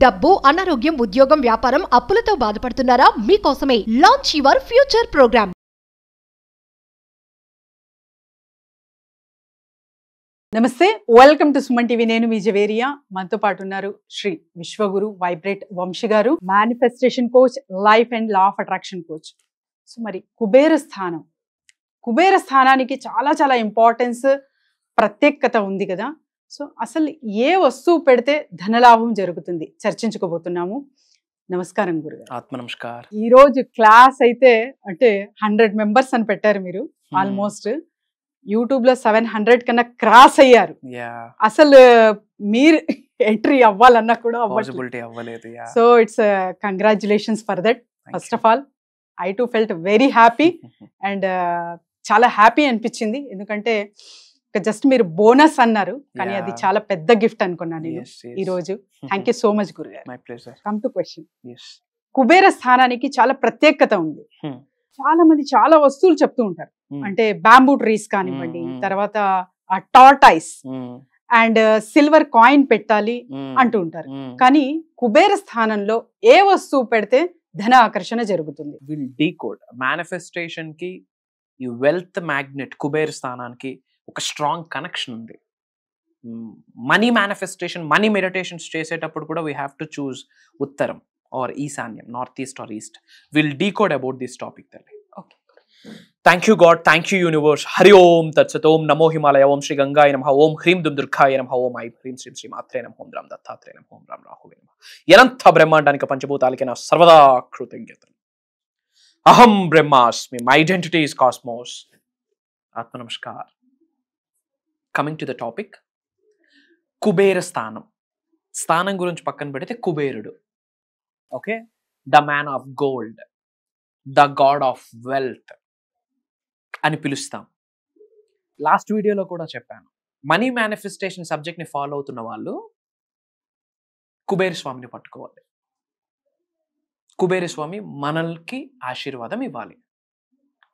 డబ్బు, అనారోగ్యం, ఉద్యోగం, వ్యాపారం, అప్పులతో బాధపడుతున్నారా? మీకోసమే లాంచ్ యువర్ ఫ్యూచర్ ప్రోగ్రామ్. నమస్తే, వెల్కమ్ టు సుమన్ టీవీ. నేను మీ జవేరియా. మనతో పాటు ఉన్నారు శ్రీ విశ్వగురు వైబ్రేట్ వంశీ గారు, manifestation coach, life and law of attraction coach. So మరి కుబేర స్థానానికి చాలా చాలా ఇంపార్టెన్స్, ప్రత్యేకత ఉంది కదా. సో అసలు ఏ వస్తువు పెడితే ధనలాభం జరుగుతుంది చర్చించుకోబోతున్నాము. నమస్కారం గురుగారు. ఆత్మ నమస్కార్. ఈ రోజు క్లాస్ అయితే అంటే 100 మెంబర్స్ అని పెట్టారు మీరు. ఆల్మోస్ట్ యూట్యూబ్ లో 700 కన్నా క్రాస్ అయ్యారు. అసలు మీరు ఎంట్రీ అవ్వాలన్నా కూడా అవ్వలేదు. So it's congratulations for that. First of all I to felt very happy and చాలా హ్యాపీ అనిపించింది. ఎందుకంటే జస్ట్ మీరు బోనస్ అన్నారు, కానీ అది చాలా పెద్ద గిఫ్ట్ అనుకున్నాను నేను ఈ రోజు. థ్యాంక్ యూ సో మచ్ గురుగారు. My pleasure. Come to question. Kubera స్థానానికి చాలా ప్రత్యేకత ఉంది. చాలా మంది చాలా వస్తువులు చెప్తూ ఉంటారు. అంటే బ్యాంబూ ట్రీస్ కానివ్వండి, తర్వాత టార్టైస్ అండ్ సిల్వర్ కాయిన్ పెట్టాలి అంటూ ఉంటారు. కానీ కుబేర స్థానంలో ఏ వస్తువు పెడితే ధన ఆకర్షణ జరుగుతుంది? Will decode. మేనిఫెస్టేషన్ కి ఈ వెల్త్ మ్యాగ్నెట్ కుబేర స్థానానికి ఒక స్ట్రాంగ్ కనెక్షన్ ఉంది. మనీ మేనిఫెస్టేషన్, మనీ మెడిటేషన్స్ చేసేటప్పుడు కూడా వీ హ్యావ్ టు చూస్ ఉత్తరం ఆర్ ఈశాన్యం, north east or east. Will decode about this topic తల్లి. Thank you God, thank you universe. Hari ఓం తత్సత్. ఓం నమో హిమాలయ. ఓం శ్రీ గంగాయ నమః. ఓం హ్రీం దుమ్ దుర్గాయ నమః. ఓం ఐం హ్రీం శ్రీం శ్రీ మాత్రే నమః. ఓం రామ్ దత్తాత్రేయ నమః. ఓం రామ్ రాహువే నమః. ఎనంత బ్రహ్మాండానికి పంచభూతాలకి నా సర్వదా కృతజ్ఞతలు. అహం బ్రహ్మాస్మి. My identity is cosmos. ఆత్మ నమస్కార్. Coming to the topic, Kubera స్థానం గురించి పక్కన పెడితే కుబేరుడు, okay, the man of gold, the god of wealth అని పిలుస్తాం. లాస్ట్ వీడియోలో కూడా చెప్పాను, మనీ మేనిఫెస్టేషన్ సబ్జెక్ట్ని ఫాలో అవుతున్న వాళ్ళు కుబేర స్వామిని పట్టుకోవాలి. కుబేర స్వామి మనల్కి ఆశీర్వాదం ఇవ్వాలి.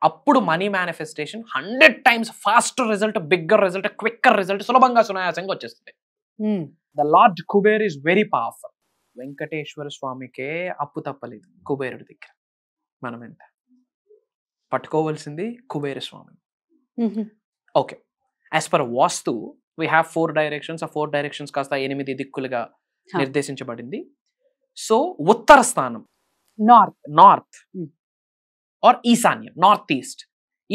అప్పుడు money manifestation 100 times faster result, bigger result, quicker result, సులభంగా సునాయాసంగా వచ్చేస్తుంది. The lord Kuber is very powerful. Venkateswara స్వామికే అప్పు తప్పలేదు కుబేరుడి దగ్గర. మనం ఎంత పట్టుకోవాల్సింది Kubera Swami. Okay, as per vastu we have 4 directions. ఆ 4 directions కాస్త 8 దిక్కులుగా నిర్దేశించబడింది. సో ఉత్తర స్థానం, నార్త్ ఆర్ ఈశాన్యం, నార్త్ ఈస్ట్,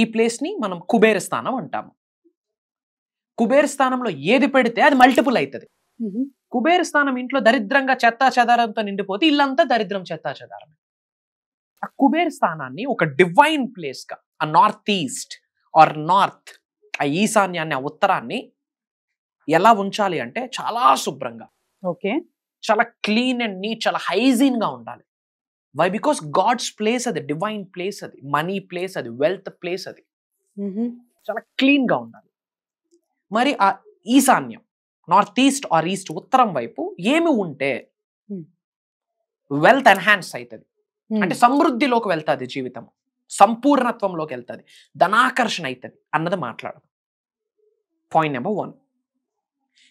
ఈ ప్లేస్ ని మనం కుబేర స్థానం అంటాము. కుబేర స్థానంలో ఏది పెడితే అది మల్టిపుల్ అవుతుంది. కుబేర స్థానం ఇంట్లో దరిద్రంగా చెత్తా చెదారంతో నిండిపోతే ఇల్లంతా దరిద్రం, చెత్తా చెదారం. ఆ కుబేర స్థానాన్ని ఒక డివైన్ ప్లేస్ గా, ఆ నార్త్ ఈస్ట్ ఆర్ నార్త్, ఆ ఈశాన్యాన్ని, ఆ ఉత్తరాన్ని ఎలా ఉంచాలి అంటే చాలా శుభ్రంగా, ఓకే, చాలా క్లీన్ అండ్ నీట్, చాలా హైజీన్ గా ఉండాలి. వై? బికాస్ గాడ్స్ ప్లేస్ అది, డివైన్ ప్లేస్ అది, మనీ ప్లేస్ అది, వెల్త్ ప్లేస్ అది. చాలా క్లీన్ గా ఉండాలి. మరి ఆ ఈశాన్యం, నార్త్ ఈస్ట్ ఆర్ ఈస్ట్, ఉత్తరం వైపు ఏమి ఉంటే వెల్త్ ఎన్హాన్స్ అవుతుంది, అంటే సమృద్ధిలోకి వెళ్తుంది, జీవితం సంపూర్ణత్వంలోకి వెళ్తుంది, ధనాకర్షణ అవుతుంది అన్నది మాట్లాడదు. పాయింట్ నెంబర్ 1,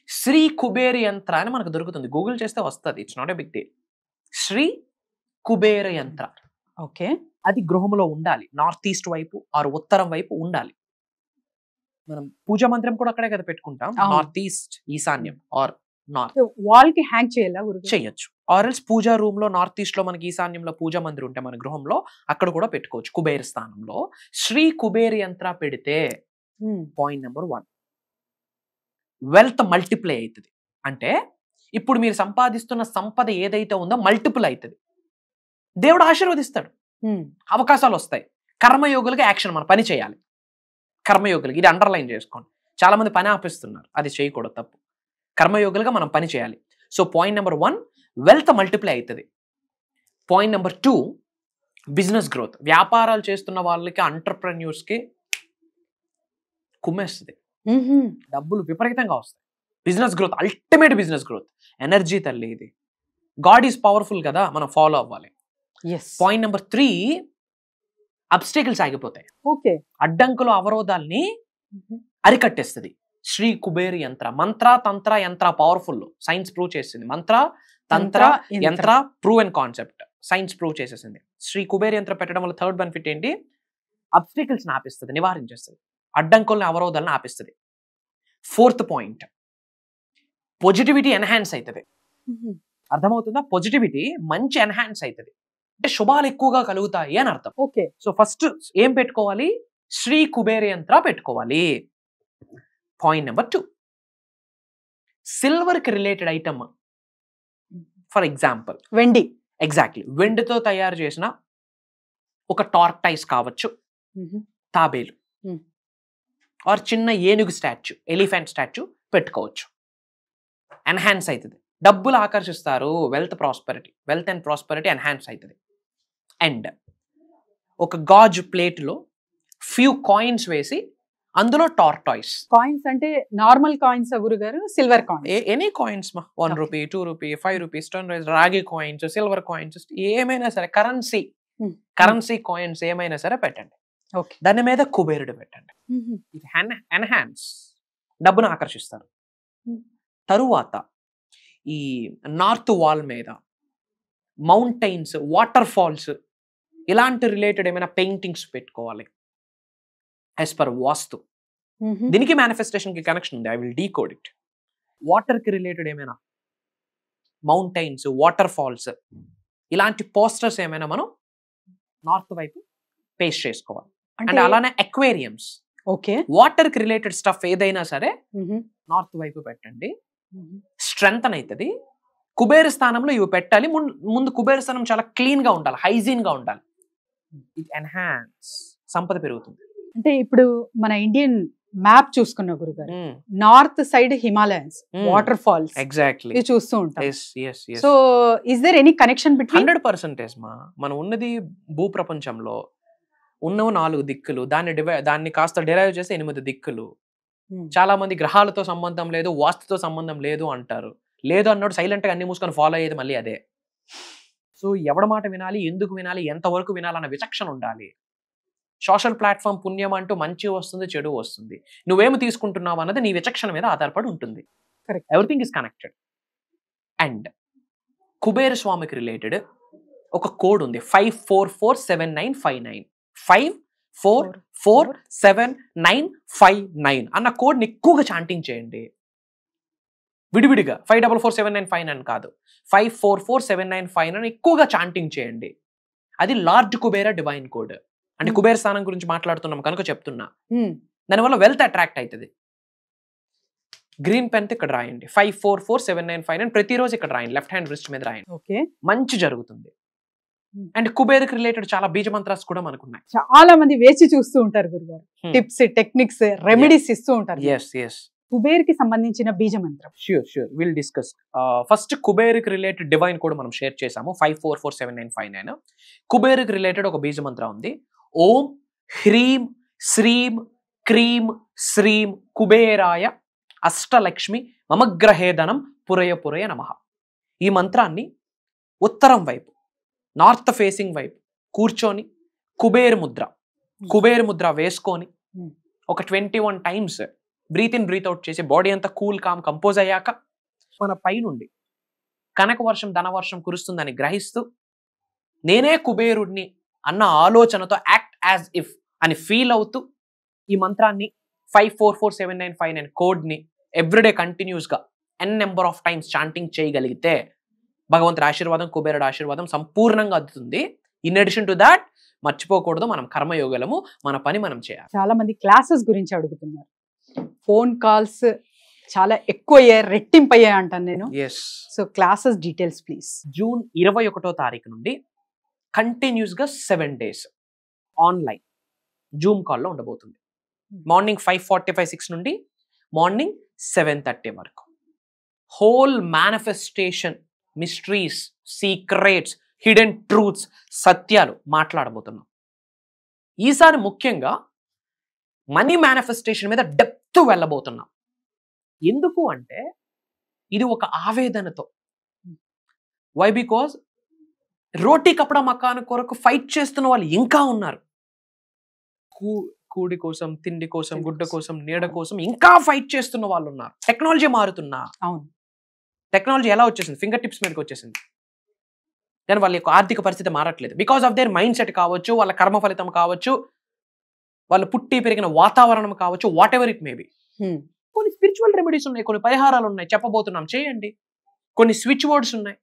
శ్రీ కుబేర యంత్ర అని మనకు దొరుకుతుంది. గూగుల్ చేస్తే వస్తుంది. It's not a big deal. Shri Kubera Yantra, okay, అది గృహంలో ఉండాలి. నార్త్ ఈస్ట్ వైపు ఆర్ ఉత్తరం వైపు ఉండాలి. మనం పూజా మందిరం కూడా అక్కడే కదా పెట్టుకుంటాం. నార్త్ ఈస్ట్, ఈశాన్యం ఆర్ నార్త్. వాల్ కి హ్యాంగ్ చేయాలా? చేయొచ్చు. ఆర్ ఎల్స్ పూజా రూమ్ లో నార్త్ ఈస్ట్ లో మనకి ఈశాన్యంలో పూజా మందిరం ఉంటే మన గృహంలో అక్కడ కూడా పెట్టుకోవచ్చు. కుబేర స్థానంలో శ్రీ కుబేర యంత్ర పెడితే పాయింట్ నెంబర్ 1, వెల్త్ మల్టిప్లై అవుతుంది. అంటే ఇప్పుడు మీరు సంపాదిస్తున్న సంపద ఏదైతే ఉందో మల్టిపుల్ అవుతుంది. దేవుడు ఆశీర్వదిస్తాడు, అవకాశాలు వస్తాయి. కర్మయోగులుగా యాక్షన్, మన పని చేయాలి. కర్మయోగులుగా ఇది అండర్లైన్ చేసుకోండి. చాలా మంది పని ఆపిస్తున్నారు, అది చేయకూడదు, తప్పు. కర్మయోగులుగా మనం పని చేయాలి. So point number 1, wealth multiply అవుతుంది. Point number 2, business growth. వ్యాపారాలు చేస్తున్న వాళ్ళకి, ఎంటర్ప్రెన్యూర్స్కి కుమ్మేస్తుంది, డబ్బులు విపరీతంగా వస్తాయి. Business growth, ultimate business growth, energy తల్లి ఇది. గాడ్ ఈజ్ పవర్ఫుల్ కదా, మనం ఫాలో అవ్వాలి. పాయింట్ నెంబర్ 3, అబ్స్టేకల్స్ ఆగిపోతాయి. ఓకే, అడ్డంకులు, అవరోధాల్ని అరికట్టేస్తుంది శ్రీ కుబేర యంత్ర. మంత్ర, తంత్ర, యంత్ర పవర్ఫుల్, సైన్స్ ప్రూవ్ చేసింది. Mantra, tantra yantra prove and concept, science prove చేసేసింది. శ్రీ కుబేర యంత్ర పెట్టడం వల్ల థర్డ్ బెనిఫిట్ ఏంటి? అబ్స్టికల్స్ ఆపిస్తుంది, నివారించేస్తుంది, అడ్డంకుల్ని అవరోధాలను ఆపిస్తుంది. ఫోర్త్ పాయింట్, పాజిటివిటీ ఎన్హాన్స్ అవుతుంది. అర్థమవుతుందా? పాజిటివిటీ మంచి ఎన్హాన్స్ అవుతుంది అంటే శుభాలు ఎక్కువగా కలుగుతాయి అని అర్థం. ఓకే. సో ఫస్ట్ ఏం పెట్టుకోవాలి? శ్రీ కుబేర యంత్ర పెట్టుకోవాలి. పాయింట్ నెంబర్ 2, సిల్వర్ కి రిలేటెడ్ ఐటమ్, ఫర్ ఎగ్జాంపుల్ వెండి. ఎగ్జాక్ట్లీ, వెండితో తయారు చేసిన ఒక టార్టైస్ కావచ్చు, తాబేలు ఆర్ చిన్న ఏనుగు స్టాచ్యూ, ఎలిఫెంట్ స్టాచ్యూ పెట్టుకోవచ్చు. ఎన్హాన్స్ అవుతుంది, డబ్బులు ఆకర్షిస్తారు, వెల్త్ అండ్ ప్రాస్పెరిటీ ఎన్హాన్స్ అవుతుంది. అండ్ ఒక గాజు ప్లేట్లో ఫ్యూ కాయిన్స్ వేసి అందులో టార్టాయిస్. కాయిన్స్ అంటే నార్మల్ కాయిన్స్ గురుగారు? Silver coins? ఎనీ కాయిన్స్ మా, 1 రూపీ, 2 రూపీ, 5 రూపీస్, 10 రూపీస్, రాగి కాయిన్స్, సిల్వర్ కాయిన్స్, ఏమైనా సరే కరెన్సీ కాయిన్స్ ఏమైనా సరే పెట్టండి. ఓకే. దాని మీద కుబేరుడు పెట్టండి. ఇది ఎన్హాన్స్, డబ్బును ఆకర్షిస్తారు. తరువాత ఈ నార్త్ వాల్ మీద మౌంటైన్స్, వాటర్ ఫాల్స్ ఇలాంటి రిలేటెడ్ ఏమైనా పెయింటింగ్స్ పెట్టుకోవాలి యాజ్ పర్ వాస్తు. దీనికి మేనిఫెస్టేషన్ కి కనెక్షన్ ఉంది, I will decode it. Water కి రిలేటెడ్ ఏమైనా మౌంటైన్స్, వాటర్ ఫాల్స్ ఇలాంటి పోస్టర్స్ ఏమైనా మనం నార్త్ వైపు పేస్ట్ చేసుకోవాలి. అండ్ అలానే అక్వేరియంస్, ఓకే, వాటర్ కి రిలేటెడ్ స్టఫ్ ఏదైనా సరే నార్త్ వైపు పెట్టండి. స్ట్రెంగ్త్ అవుతుంది. కుబేర స్థానంలో ఇవి పెట్టాలి. ముందు కుబేర స్థానం చాలా క్లీన్ గా ఉండాలి, హైజీన్ గా ఉండాలి. ఇట్ ఎన్హాన్స్, సంపద పెరుగుతుంది. అంటే ఇప్పుడు మన ఇండియన్ మ్యాప్ చూసుకున్న గురుగారు, north side Himalayans, waterfalls exactly చూస్తూ ఉంటాం. So is there any connection between? 100% మా, మనం ఉన్నది భూప్రపంచంలో ఉన్నవి 4 దిక్కులు, దాన్ని కాస్త డిరైవ్ చేస్తే 8 దిక్కులు. చాలా మంది గ్రహాలతో సంబంధం లేదు, వాస్తుతో సంబంధం లేదు అంటారు. లేదు అన్నాడు సైలెంట్ గా అన్ని మూసుకొని ఫాలో అయ్యేది మళ్ళీ అదే. సో ఎవడ మాట వినాలి, ఎందుకు వినాలి, ఎంతవరకు వినాలన్న విచక్షణ ఉండాలి. సోషల్ ప్లాట్ఫామ్ పుణ్యం అంటూ మంచి వస్తుంది, చెడు వస్తుంది. నువ్వేమి తీసుకుంటున్నావు అన్నది నీ విచక్షణ మీద ఆధారపడి ఉంటుంది. Everything is connected. And Kubera స్వామికి రిలేటెడ్ ఒక కోడ్ ఉంది, 54479595. 544795 అన్న కోడ్ ని ఎక్కువగా చాంటింగ్ చేయండి. విడివిడిగా 544795 కాదు, 544795 అని ఎక్కువగా చాంటింగ్ చేయండి. అది లార్డ్ కుబేర డివైన్ కోడ్. అంటే కుబేర స్థానం గురించి మాట్లాడుతున్నాం కనుక చెప్తున్నా. దానివల్ల వెల్త్ అట్రాక్ట్ అవుతుంది. గ్రీన్ పెన్ ఇక్కడ రాయండి, 544795 ప్రతిరోజు ఇక్కడ రాయండి, లెఫ్ట్ హ్యాండ్ రిస్ట్ మీద రాయండి. మంచి జరుగుతుంది. అండ్ కుబేర్కి రిలేటెడ్ చాలా బీజ మంత్రాస్ కూడా మనకున్నాయి. చాలా మంది వేచి చూస్తూ ఉంటారు గురుగారు, టిప్స్, టెక్నిక్స్, రెమెడీస్ ఇస్తూ ఉంటారు. కుబేర్కి సంబంధించిన బీజ మంత్రం షూర్ విల్ డిస్కస్. ఫస్ట్ కుబేర్కి రిలేటెడ్ డివైన్ కూడా మనం షేర్ చేసాము, 544795. కుబేర్కి రిలేటెడ్ ఒక బీజ మంత్రం ఉంది, ఓం హ్రీం శ్రీం క్రీం శ్రీం కుబేరాయ అష్టలక్ష్మి మమగ్రహేదనం పురయ పురయ నమః. ఈ మంత్రాన్ని ఉత్తరం వైపు, నార్త్ ఫేసింగ్ వైపు కూర్చొని కుబేర్ ముద్ర వేసుకొని ఒక 21 times breath in breath out చేసి బాడీ అంతా కూల్ కామ్ కంపోజ్ అయ్యాక మన పైనుండి కనక వర్షం, ధనవర్షం కురుస్తుందని గ్రహిస్తూ నేనే కుబేరుడిని అన్న ఆలోచనతో యాక్ట్ యాజ్ ఇఫ్ అని ఫీల్ అవుతూ ఈ మంత్రాన్ని 544795 కోడ్ని ఎవ్రీడే కంటిన్యూస్ గా ఎన్ నెంబర్ ఆఫ్ టైమ్స్ చాంటింగ్ చేయగలిగితే భగవంతుడి ఆశీర్వాదం, కుబేరుడు ఆశీర్వాదం సంపూర్ణంగా అందుతుంది. ఇన్ అడిషన్ టు దాట్ మర్చిపోకూడదు, మనం కర్మయోగలము, మన పని మనం చేయాలి. చాలా మంది క్లాసెస్ గురించి అడుగుతున్నారు, ఫోన్ కాల్స్ చాలా ఎక్కువ అయ్యాయి, రెట్టింపు అయ్యాయి అంటాను నేను. So classes details please. June 21వ తారీఖు నుండి కంటిన్యూస్ గా 7 days ఆన్లైన్ జూమ్ కాల్లో ఉండబోతుంది. మార్నింగ్ 5:45-6 నుండి మార్నింగ్ 7:30 వరకు. Whole manifestation, mysteries, secrets, hidden truths, సత్యాలు మాట్లాడబోతున్నాం. ఈసారి ముఖ్యంగా మనీ మేనిఫెస్టేషన్ మీద డెప్త్ వెళ్ళబోతున్నాం. ఎందుకు అంటే ఇది ఒక ఆవేదనతో. వై? బికాజ్ రోటీ కపడా మకాన్ కొరకు ఫైట్ చేస్తున్న వాళ్ళు ఇంకా ఉన్నారు. కూడి కోసం, తిండి కోసం, గుడ్డ కోసం, నీడ కోసం ఇంకా ఫైట్ చేస్తున్న వాళ్ళు ఉన్నారు. టెక్నాలజీ మారుతున్నా, టెక్నాలజీ ఎలా వచ్చేసింది, ఫింగర్ టిప్స్ మీదకి వచ్చేసింది, కానీ వాళ్ళ యొక్క ఆర్థిక పరిస్థితి మారట్లేదు. Because of their mind set కావచ్చు, వాళ్ళ కర్మ ఫలితం కావచ్చు, వాళ్ళు పుట్టి పెరిగిన వాతావరణం కావచ్చు, వాట్ ఎవర్ ఇట్ మేబీ. కొన్ని స్పిరిచువల్ రెమెడీస్ ఉన్నాయి, కొన్ని పరిహారాలు ఉన్నాయి, చెప్పబోతున్నాం, చేయండి. కొన్ని స్విచ్ వర్డ్స్ ఉన్నాయి,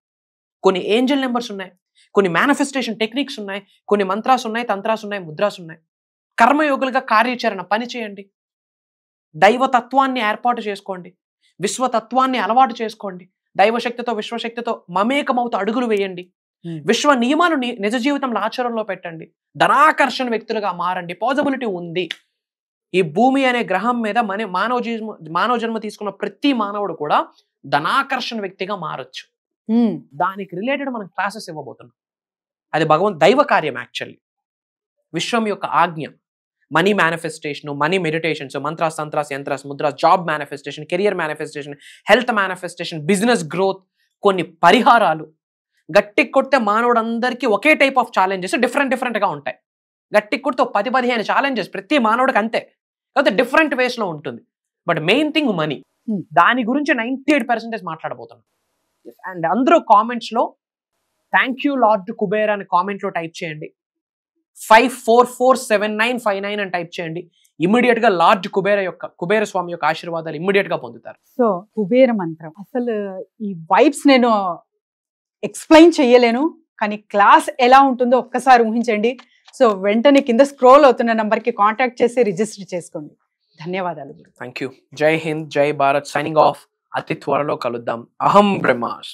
కొన్ని ఏంజల్ నెంబర్స్ ఉన్నాయి, కొన్ని మేనిఫెస్టేషన్ టెక్నిక్స్ ఉన్నాయి, కొన్ని మంత్రాస్ ఉన్నాయి, తంత్రాస్ ఉన్నాయి, ముద్రాస్ ఉన్నాయి. కర్మయోగులుగా కార్యాచరణ పని చేయండి. దైవతత్వాన్ని ఏర్పాటు చేసుకోండి, విశ్వతత్వాన్ని అలవాటు చేసుకోండి, దైవశక్తితో విశ్వశక్తితో మమేకమవుతూ అడుగులు వేయండి, విశ్వ నియమాలు నిజ జీవితంలో ఆచరణలో పెట్టండి, ధనాకర్షణ వ్యక్తులుగా మారండి. పాసిబిలిటీ ఉంది. ఈ భూమి అనే గ్రహం మీద మానవ జన్మ తీసుకున్న ప్రతి మానవుడు కూడా ధనాకర్షణ వ్యక్తిగా మారొచ్చు. దానికి రిలేటెడ్ మనం క్లాసెస్ ఇవ్వబోతున్నాం. అది దైవ కార్యం. యాక్చువల్లీ విశ్వం యొక్క ఆజ్ఞ. Money manifestation, money meditations, mantras, tantras, yantras, mudras, job manifestation, career manifestation, health manifestation, business growth, కొన్ని పరిహారాలు. గట్టి కొడితే మానవుడందరికీ ఒకే టైప్ ఆఫ్ ఛాలెంజెస్ డిఫరెంట్గా ఉంటాయి. గట్టి కొడితే 10-15 ఛాలెంజెస్ ప్రతి మానవుడికి అంతే, కాకపోతే డిఫరెంట్ వేస్లో ఉంటుంది. But main thing money. దాని గురించి 98% మాట్లాడబోతున్నాం. అండ్ అందరూ కామెంట్స్లో థ్యాంక్ యూ లార్డ్ కుబేర్ అని కామెంట్లో టైప్ చేయండి. 544795 అని టైప్ చేయండి. ఇమ్మీడియట్ గా లార్డ్ కుబేర స్వామి యొక్క ఆశీర్వాదాలు ఇమ్మీడియట్ గా పొందుతారు. సో కుబేర మంత్రం అసలు ఈ వైబ్స్ నేను ఎక్స్ప్లెయిన్ చెయ్యలేను, కానీ క్లాస్ ఎలా ఉంటుందో ఒక్కసారి ఊహించండి. సో వెంటనే కింద స్క్రోల్ అవుతున్న నంబర్ కి కాంటాక్ట్ చేసి రిజిస్టర్ చేసుకోండి. ధన్యవాదాలు. Thank you. జై హింద్, జై భారత్. Signing off. అతి త్వరలో కలుద్దాం. అహం బ్రహ్మాస్.